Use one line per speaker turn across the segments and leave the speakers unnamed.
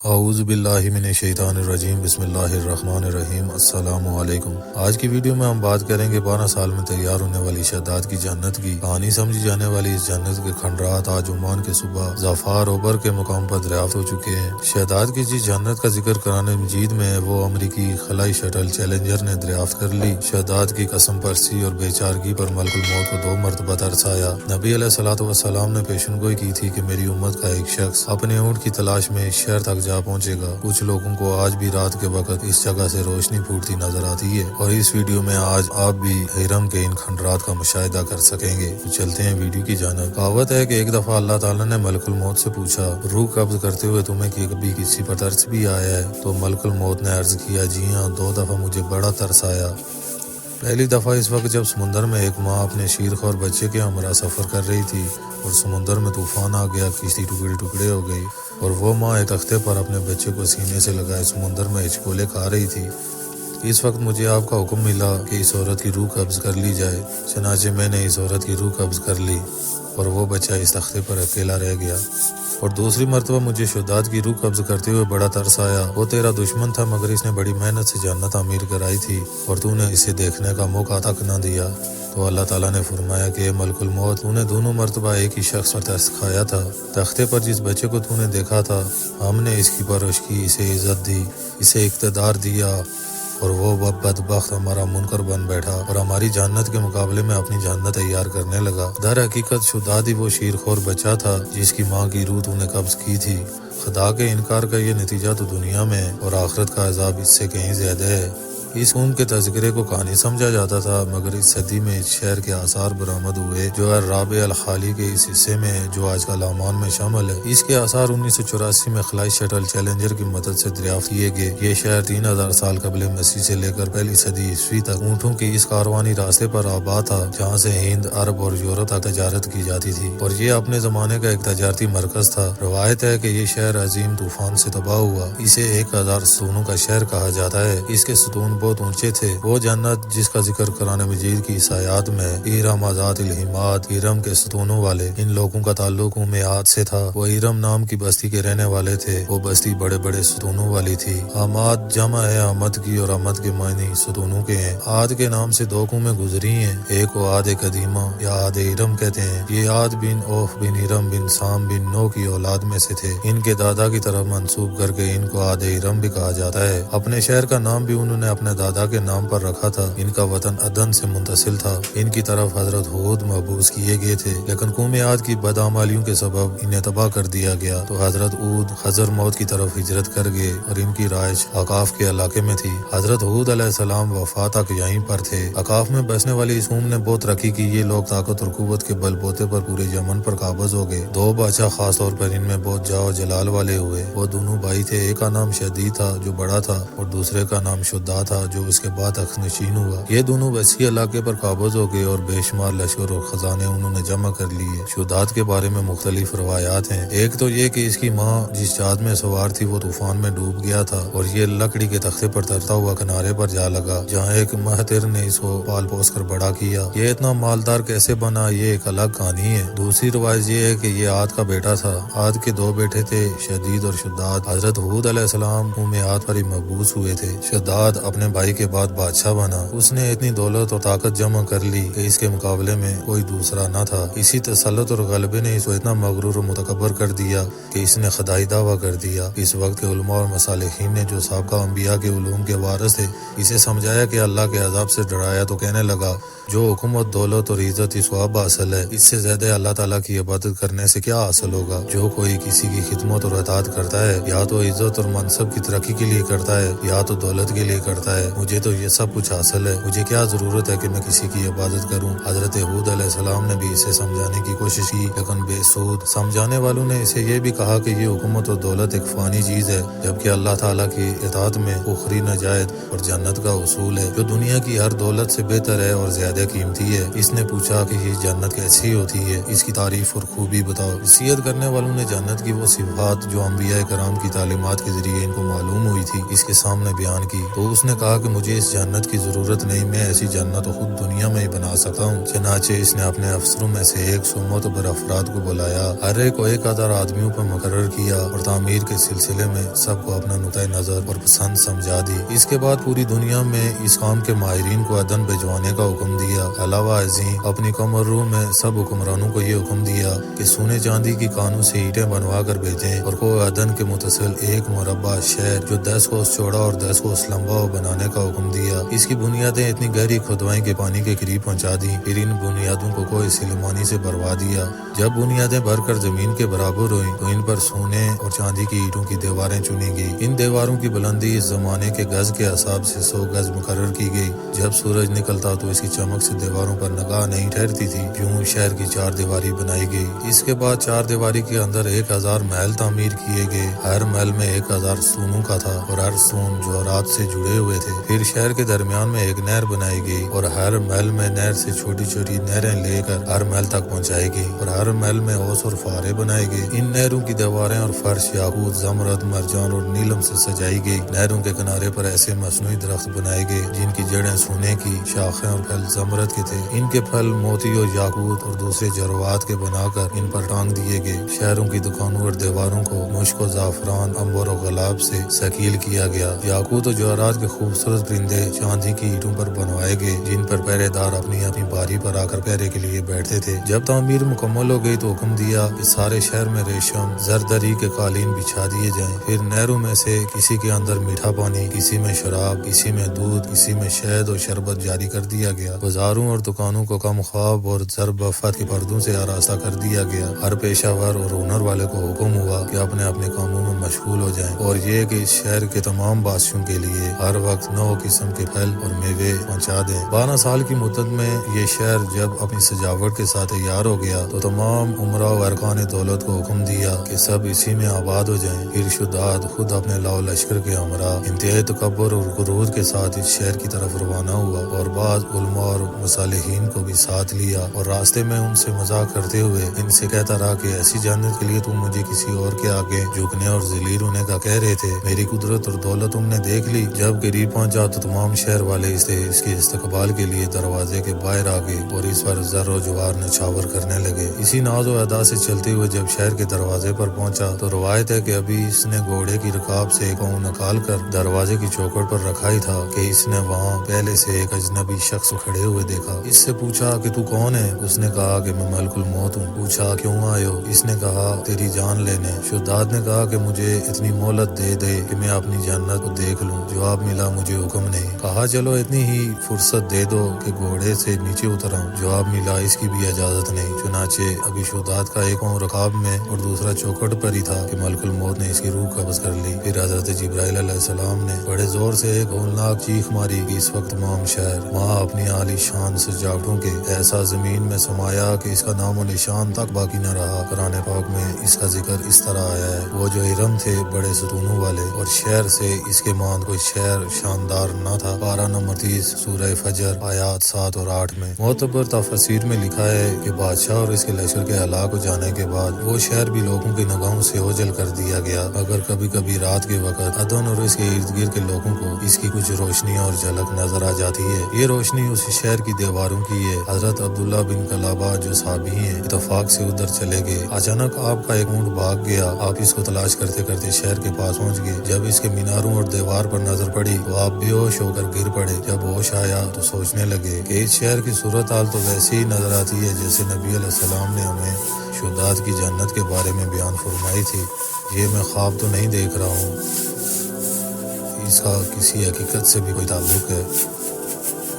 اعوذ باللہ من الشیطان الرجیم بسم اللہ الرحمن الرحیم السلام علیکم۔ آج کی ویڈیو میں ہم بات کریں گے 12 سال میں تیار ہونے والی شہداد کی جنت کی کہانی۔ سمجھی جانے والی اس جنت کے کھنڈرات آج عمان کے صوبہ ظفار اوبر کے مقام پر دریافت ہو چکے ہیں۔ شہداد کی جس جنت کا ذکر قرآن مجید میں ہے وہ امریکی خلائی شٹل چیلنجر نے دریافت کر لی۔ شہداد کی قسم پرسی اور بے چارگی پر ملک الموت کو 2 مرتبہ ترس آیا۔ نبی علیہ الصلوۃ والسلام نے پیشن گوئی کی تھی کہ میری امت کا ایک شخص اپنے اونٹ کی تلاش میں اس شہر تک جا پہنچے گا۔ کچھ لوگوں کو آج بھی رات کے وقت اس جگہ سے روشنی پھوٹتی نظر آتی ہے، اور اس ویڈیو میں آج آپ بھی حرم کے ان کھنڈرات کا مشاہدہ کر سکیں گے۔ تو چلتے ہیں ویڈیو کی جانب۔ کہاوت ہے کہ ایک دفعہ اللہ تعالیٰ نے ملک الموت سے پوچھا، روح قبض کرتے ہوئے تمہیں کبھی کسی پر ترس بھی آیا ہے؟ تو ملک الموت نے عرض کیا، جی ہاں، 2 دفعہ مجھے بڑا ترس آیا۔ پہلی دفعہ اس وقت جب سمندر میں ایک ماں اپنے شیرخوار بچے کے ہمراہ سفر کر رہی تھی اور سمندر میں طوفان آ گیا، کشتی ٹکڑے ٹکڑے ہو گئی اور وہ ماں ایک تختے پر اپنے بچے کو سینے سے لگائے سمندر میں ہچکولے کھا رہی تھی۔ اس وقت مجھے آپ کا حکم ملا کہ اس عورت کی روح قبض کر لی جائے، چنانچہ میں نے اس عورت کی روح قبض کر لی اور وہ بچہ اس تختے پر اکیلا رہ گیا۔ اور دوسری مرتبہ مجھے شہداد کی روح قبض کرتے ہوئے بڑا ترس آیا۔ وہ تیرا دشمن تھا مگر اس نے بڑی محنت سے جنت تعمیر کرائی تھی اور تو نے اسے دیکھنے کا موقع تک نہ دیا۔ تو اللہ تعالیٰ نے فرمایا کہ اے ملک الموت، تو نے دونوں مرتبہ ایک ہی شخص پر ترس کھایا تھا۔ تختے پر جس بچے کو تو نے دیکھا تھا، ہم نے اس کی پرورش کی، اسے عزت دی، اسے اقتدار دیا، اور وہ بدبخت ہمارا منکر بن بیٹھا اور ہماری جنت کے مقابلے میں اپنی جنت تیار کرنے لگا۔ در حقیقت شہداد ہی وہ شیرخوار بچہ تھا جس کی ماں کی روح تو نے قبض کی تھی۔ خدا کے انکار کا یہ نتیجہ تو دنیا میں ہے اور آخرت کا عذاب اس سے کہیں زیادہ ہے۔ اس قوم کے تذکرے کو کہانی سمجھا جاتا تھا، مگر اس صدی میں اس شہر کے آثار برآمد ہوئے جو الرابع الخالی کے اس حصے میں ہے جو آج کل عمان میں شامل ہے۔ اس کے آثار 1984 میں خلائی شٹل چیلنجر کی مدد سے دریافت کیے گئے۔ یہ شہر 3000 سال قبل مسیح سے لے کر پہلی صدی عیسوی تک اونٹوں کی اس کاروانی راستے پر آباد تھا جہاں سے ہند، عرب اور یورپ تک تجارت کی جاتی تھی، اور یہ اپنے زمانے کا ایک تجارتی مرکز تھا۔ روایت ہے کہ یہ شہر عظیم طوفان سے تباہ ہوا۔ اسے 1000 ستونوں کا شہر کہا جاتا ہے۔ اس کے ستون بہت اونچے تھے۔ وہ جنت جس کا ذکر قرآن مجید کی اس آیات میں ارم ذات العماد، ارم کے ستونوں والے، ان لوگوں کا تعلق عاد سے تھا۔ وہ ارم نام کی بستی کے رہنے والے تھے۔ وہ بستی بڑے بڑے ستونوں والی تھی۔ عماد جمع ہے عمد کی، اور عمد کے معنی ستونوں کے ہیں۔ عاد کے نام سے 2 قومیں گزری ہیں، ایک کو عاد قدیمہ یا عاد ارم کہتے ہیں۔ یہ عاد بن اوف بن ارم بن سام بن نو کی اولاد میں سے تھے۔ ان کے دادا کی طرف منسوب کر کے ان کو عاد ارم بھی کہا جاتا ہے۔ اپنے شہر کا نام بھی انہوں نے اپنے دادا کے نام پر رکھا تھا۔ ان کا وطن عدن سے منتسل تھا۔ ان کی طرف حضرت ہود مبعوث کیے گئے تھے، لیکن قوم عاد کی بدعمالیوں کے سبب انہیں تباہ کر دیا گیا، تو حضرت ہود حضر موت کی طرف ہجرت کر گئے اور ان کی رہائش اقاف کے علاقے میں تھی۔ حضرت ہود علیہ السلام وفات تک یہیں پر تھے۔ اقاف میں بسنے والی اس قوم نے بہت ترقی کی۔ یہ لوگ طاقت اور قوت کے بل بوتے پر پورے یمن پر قابض ہو گئے۔ 2 بادشاہ خاص طور پر ان میں بہت جاہ و جلال والے ہوئے۔ وہ دونوں بھائی تھے، ایک کا نام شدید تھا جو بڑا تھا، اور دوسرے کا نام شدہ تھا جو اس کے بعد نشین ہوا۔ یہ دونوں وسیع علاقے پر قابض ہو گئے اور بے شمار لشکر اور خزانے انہوں نے جمع کر لیے۔ شہداد کے بارے میں مختلف روایات ہیں۔ ایک تو یہ کہ اس کی ماں جس جہاز میں سوار تھی وہ طوفان میں ڈوب گیا تھا اور یہ لکڑی کے تختے پر ترتا ہوا کنارے پر جا لگا جہاں ایک مہتر نے اس کو پال پوس کر بڑا کیا۔ یہ اتنا مالدار کیسے بنا، یہ ایک الگ کہانی ہے۔ دوسری روایت یہ ہے کہ یہ عاد کا بیٹا تھا۔ عاد کے 2 بیٹے تھے، شدید اور شداد۔ حضرت ہود علیہ السلام قوم عاد پر ہی مبعوث ہوئے تھے۔ شداد اپنے بھائی کے بعد بادشاہ بنا۔ اس نے اتنی دولت اور طاقت جمع کر لی کہ اس کے مقابلے میں کوئی دوسرا نہ تھا۔ اسی تسلط اور غلبے نے اس کو اتنا مغرور اور متکبر کر دیا کہ اس نے خدائی دعویٰ کر دیا۔ اس وقت کے علماء اور مصالحین نے جو سابقہ انبیاء کے علوم کے وارث تھے اسے سمجھایا کہ اللہ کے عذاب سے ڈرایا تو کہنے لگا، جو حکومت، دولت اور عزت اس کو اب حاصل ہے، اس سے زیادہ اللہ تعالیٰ کی عبادت کرنے سے کیا حاصل ہوگا؟ جو کوئی کسی کی خدمت اور اطاعت کرتا ہے یا تو عزت اور منصب کی ترقی کے لیے کرتا ہے یا تو دولت کے لیے کرتا ہے، مجھے تو یہ سب کچھ حاصل ہے، مجھے کیا ضرورت ہے کہ میں کسی کی عبادت کروں۔ حضرت ہود علیہ السلام نے بھی اسے سمجھانے کی کوشش کی لیکن بے سود۔ سمجھانے والوں نے اسے یہ بھی کہا کہ یہ حکومت اور دولت ایک فانی چیز ہے، جبکہ اللہ تعالیٰ کی اطاعت میں اخری نجات اور جنت کا اصول ہے جو دنیا کی ہر دولت سے بہتر ہے اور زیادہ قیمتی ہے۔ اس نے پوچھا کہ یہ جنت کیسی ہوتی ہے، اس کی تعریف اور خوبی بتاؤ۔ نصیحت کرنے والوں نے جنت کی وہ صفات جو انبیاء کرام کی تعلیمات کے ذریعے ان کو معلوم ہوئی تھی اس کے سامنے بیان کی، تو اس نے کہا کہا کہ مجھے اس جنت کی ضرورت نہیں، میں ایسی جنت خود دنیا میں ہی بنا سکتا ہوں۔ چنانچہ اس نے اپنے افسروں میں سے 100 معتبر افراد کو بلایا، ہر ایک کو 1000 آدمیوں پر مقرر کیا اور تعمیر کے سلسلے میں سب کو اپنا نقطۂ نظر اور پسند سمجھا دی۔ اس کے بعد پوری دنیا میں اس کام کے ماہرین کو عدن بھجوانے کا حکم دیا۔ علاوہ ازیں اپنی قمر روح میں سب حکمرانوں کو یہ حکم دیا کہ سونے چاندی کی کانوں سے اینٹیں بنوا کر بھیجیں اور کوہ عدن کے متصل ایک مربع شہر جو 10 کوس چوڑا اور 10 کوس لمبا ہو بنانے کا حکم دیا۔ اس کی بنیادیں اتنی گہری کھدوائیں کہ پانی کے قریب پہنچا دی، پھر ان بنیادوں کو کوہ سلیمانی سے بھروا دیا۔ جب بنیادیں بھر کر زمین کے برابر ہوئیں تو ان پر سونے اور چاندی کی اینٹوں کی دیواریں چنی گئی۔ ان دیواروں کی بلندی اس زمانے کے گز کے حساب سے 100 گز مقرر کی گئی۔ جب سورج نکلتا تو اس کی چمک سے دیواروں پر نگاہ نہیں ٹھہرتی تھی۔ یوں شہر کی 4 دیواری بنائی گئی۔ اس کے بعد 4 دیواری کے اندر 1000 محل تعمیر کیے گئے۔ ہر محل میں 1000 ستونوں کا تھا اور ہر ستون جوہرات سے جڑے ہوئے تھے۔ پھر شہر کے درمیان میں ایک نہر بنائی گئی اور ہر محل میں نہر سے چھوٹی چھوٹی نہریں لے کر ہر محل تک پہنچائی گئی اور ہر محل میں اوس اور فارے بنائے گئے۔ ان نہروں کی دیواریں اور فرش یاقوت، زمرد، مرجان اور نیلم سے سجائی گئی۔ نہروں کے کنارے پر ایسے مصنوعی درخت بنائے گئے جن کی جڑیں سونے کی، شاخیں اور پھل زمرد کے تھے۔ ان کے پھل موتی اور یاقوت اور دوسرے جواہرات کے بنا کر ان پر ٹانگ دیے گئے۔ شہروں کی دکانوں اور دیواروں کو مشک و زعفران، عنبر و گلاب سے سکیل کیا گیا۔ یاقوت اور جواہرات کے خوبصورت پرندے چاندی کی اینٹوں پر بنوائے گئے جن پر پہرے دار اپنی اپنی باری پر آ کر پہرے کے لیے بیٹھتے تھے۔ جب تعمیر مکمل ہو گئی تو حکم دیا کہ سارے شہر میں ریشم زردری کے قالین بچھا دیے جائیں۔ پھر نہروں میں سے کسی کے اندر میٹھا پانی، کسی میں شراب، کسی میں دودھ، کسی میں شہد اور شربت جاری کر دیا گیا۔ بازاروں اور دکانوں کو کم خواب اور ضرب افت کے پردوں سے آراستہ کر دیا گیا۔ ہر پیشہ ور اور ہنر والے کو حکم ہوا کہ اپنے اپنے کاموں میں مشغول ہو جائیں، اور یہ کہ اس شہر کے تمام باشندوں کے لیے ہر وقت 9 قسم کے پھل اور میوے پہنچا دیں۔ 12 سال کی مدت میں یہ شہر جب اپنی سجاوٹ کے ساتھ تیار ہو گیا تو تمام عمرا و ارکان دولت کو حکم دیا کہ سب اسی میں آباد ہو جائیں۔ پھر شداد خود اپنے لاؤ لشکر کے ہمراہ انتہائی تکبر اور غرور کے ساتھ اس شہر کی طرف روانہ ہوا اور بعض علماء اور مصالحین کو بھی ساتھ لیا، اور راستے میں ان سے مذاق کرتے ہوئے ان سے کہتا رہا کہ ایسی جنت کے لیے تم مجھے کسی اور کے آگے جھکنے اور ذلیل ہونے کا کہہ رہے تھے۔ میری قدرت اور دولت تم نے دیکھ لی۔ جب قریب پہنچا تو تمام شہر والے اس کے استقبال کے لیے دروازے کے باہر آ گئے اور اس پر زر و جوار نچھاور کرنے لگے۔ اسی ناز و ادا سے چلتے ہوئے جب شہر کے دروازے پر پہنچا تو روایت ہے کہ ابھی اس نے گھوڑے کی رکاب سے ایک پاؤں نکال کر دروازے کی چوکھٹ پر رکھا ہی تھا کہ اس نے وہاں پہلے سے ایک اجنبی شخص کھڑے ہوئے دیکھا۔ اس سے پوچھا کہ تو کون ہے؟ اس نے کہا کہ میں ملک الموت ہوں۔ پوچھا کیوں آئے ہو؟ اس نے کہا تیری جان لینے۔ شداد نے کہا کہ مجھے اتنی مہلت دے کہ میں اپنی جنت کو دیکھ لوں۔ جواب ملا مجھے حکم نہیں۔ کہا چلو اتنی ہی فرصت دے دو کہ گھوڑے سے نیچے اتراؤں۔ جواب ملا اس کی بھی اجازت نہیں۔ چنانچہ ابھی شداد کا ایک پاؤں رکاب میں اور دوسرا چوکھٹ پر ہی تھا کہ ملک الموت نے اس کی روح قبض کر لی۔ پھر حضرت جبرائیل علیہ السلام نے بڑے زور سے ایک ہولناک چیخ ماری کہ اس وقت تمام شہر وہاں اپنی عالی شان سجاوٹوں کے ایسا زمین میں سمایا کہ اس کا نام و نشان تک باقی نہ رہا۔ قرآن پاک میں اس کا ذکر اس طرح آیا ہے، وہ جو حرم تھے بڑے ستونوں والے، اور شہر سے اس کے ماند کوئی شہر شاندار نہ تھا۔ پارہ نمبر 30 سورہ فجر آیات 7 اور 8 میں معتبر تفاسیر میں لکھا ہے کہ بادشاہ اور اس کے لشکر کے ہلاک ہو جانے کے بعد وہ شہر بھی لوگوں کی نگاہوں سے اوجھل کر دیا گیا، مگر کبھی کبھی رات کے وقت عدن اور اس کے ارد گرد کے لوگوں کو اس کی کچھ روشنی اور جھلک نظر آ جاتی ہے۔ یہ روشنی اس شہر کی دیواروں کی ہے۔ حضرت عبداللہ بن کلابہ جو صحابی ہیں اتفاق سے ادھر چلے گئے۔ اچانک آپ کا ایک اونٹ بھاگ گیا۔ آپ اس کو تلاش کرتے کرتے شہر کے پاس پہنچ گئے۔ جب اس کے میناروں اور دیوار پر نظر پڑی تو آپ بے ہوش ہو کر گر پڑے۔ جب ہوش آیا تو سوچنے لگے کہ اس شہر کی صورتحال تو ویسے ہی نظر آتی ہے جیسے نبی علیہ السلام نے ہمیں شداد کی جنت کے بارے میں بیان فرمائی تھی۔ یہ میں خواب تو نہیں دیکھ رہا ہوں، اس کا کسی حقیقت سے بھی کوئی تعلق ہے۔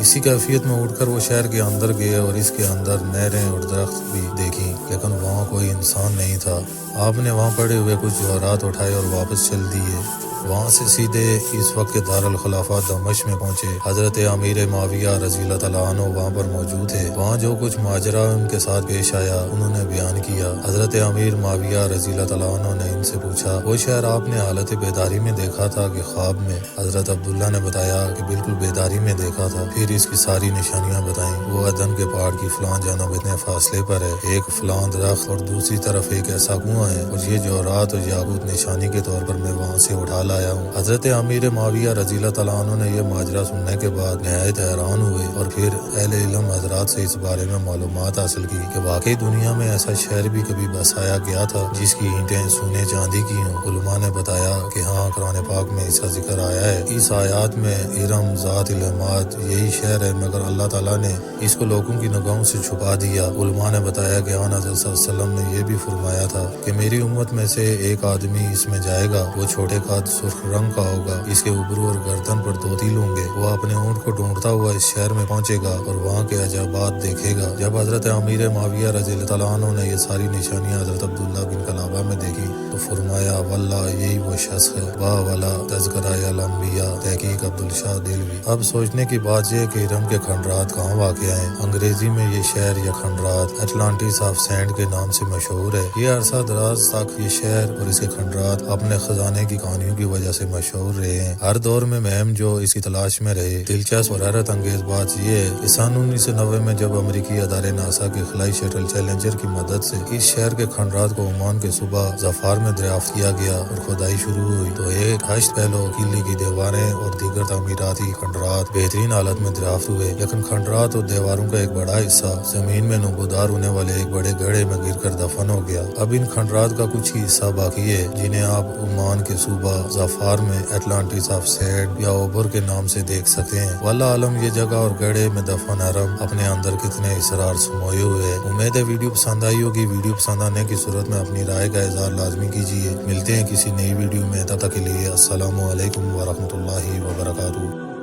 اسی کیفیت میں اٹھ کر وہ شہر کے اندر گئے اور اس کے اندر نہریں اور درخت بھی دیکھی، لیکن وہاں کوئی انسان نہیں تھا۔ آپ نے وہاں پڑے ہوئے کچھ جواہرات اٹھائے اور واپس چل دیے۔ وہاں سے سیدھے اس وقت کے دارالخلافہ دمشق میں پہنچے۔ حضرت امیر معاویہ رضی اللہ تعالیٰ عنہ وہاں پر موجود تھے۔ وہاں جو کچھ ماجرا ان کے ساتھ پیش آیا انہوں نے بیان کیا۔ حضرت امیر معاویہ رضی اللہ تعالیٰ عنہ نے ان سے پوچھا وہ شہر آپ نے حالت بیداری میں دیکھا تھا کہ خواب میں؟ حضرت عبداللہ نے بتایا کہ بالکل بیداری میں دیکھا تھا۔ پھر اس کی ساری نشانیاں بتائیں۔ وہ عدن کے پہاڑ کی فلاں جانب اتنے فاصلے پر ہے، ایک فلاں درخت اور دوسری طرف ایک ایسا کنواں ہے، اور یہ جوہرات اور یاقوت نشانی کے طور پر میں وہاں سے اٹھا نکال آیا ہوں۔ حضرت امیر معاویہ رضی اللہ تعالیٰ عنہ نے یہ ماجرا سننے کے بعد نہایت حیران ہوئے اور پھر اہل علم حضرات سے اس بارے میں معلومات حاصل کی کہ واقعی دنیا میں ایسا شہر بھی کبھی بسایا گیا تھا جس کی اینٹیں سونے چاندی کی ہوں۔ علماء نے بتایا کہ ہاں، قرآن پاک میں اس کا ذکر آیا ہے۔ اس آیات میں ارم ذات العماد یہی شہر ہے، مگر اللہ تعالیٰ نے اس کو لوگوں کی نگاہوں سے چھپا دیا۔ علماء نے بتایا کہ آن حضرت صلی اللہ علیہ وسلم نے یہ بھی فرمایا تھا کہ میری امت میں سے ایک آدمی اس میں جائے گا، وہ چھوٹے قد سرخ رنگ کا ہوگا، اس کے ابرو اور گردن پر 2 تیل ہوں گے، وہ اپنے اونٹ کو ڈھونڈتا ہوا اس شہر میں پہنچے گا اور وہاں کے عجائبات دیکھے گا۔ جب حضرت امیر معاویہ رضی اللہ تعالیٰ عنہ نے یہ ساری نشانیاں حضرت عبداللہ بن قلابہ میں دیکھی تو فرمایا واللہ یہی وہ شخص ہے، واہ والا تذکرہ الانبیاء، تحقیق عبدالشاہ دہلوی۔ اب سوچنے کی بات یہ کہ ارم کے کھنڈرات کہاں واقع ہیں۔ انگریزی میں یہ شہر یا کھنڈرات اٹلانٹس آف سینڈ کے نام سے مشہور ہے۔ یہ عرصہ دراز تک یہ شہر اور اس کے کھنڈرات اپنے خزانے کی کہانیوں کی وجہ سے مشہور رہے ہیں۔ ہر دور میں مہم جو اس کی تلاش میں رہے۔ دلچسپ اور حیرت انگیز بات یہ ہے کہ سن 1990 میں جب امریکی ادارے ناسا کے خلائی شٹل چیلنجر کی مدد سے اس شہر کے کھنڈرات کو عمان کے صوبہ ظفار میں دریافت کیا گیا اور کھدائی شروع ہوئی تو ایک 8 پہلو قلعے کی دیواریں اور دیگر تعمیراتی کھنڈرات بہترین حالت میں دریافت ہوئے، لیکن کھنڈرات اور دیواروں کا ایک بڑا حصہ زمین میں نمودار ہونے والے ایک بڑے گڑھے میں گر کر دفن ہو گیا۔ اب ان کھنڈرات کا کچھ ہی حصہ باقی ہے جنہیں آپ عمان کے صوبہ ظفار میں اٹلانٹس آف سینڈ یا اوبر کے نام سے دیکھ سکتے ہیں۔ واللہ عالم یہ جگہ اور گڑھے میں دفن حرم اپنے اندر کتنے اسرار سموئے ہوئے ہیں۔ امید ہے ویڈیو پسند آئی ہوگی۔ ویڈیو پسند آنے کی صورت میں اپنی رائے کا اظہار لازمی کیجیے۔ ملتے ہیں کسی نئی ویڈیو میں، تب تک کے لیے السلام علیکم ورحمۃ اللہ وبرکاتہ۔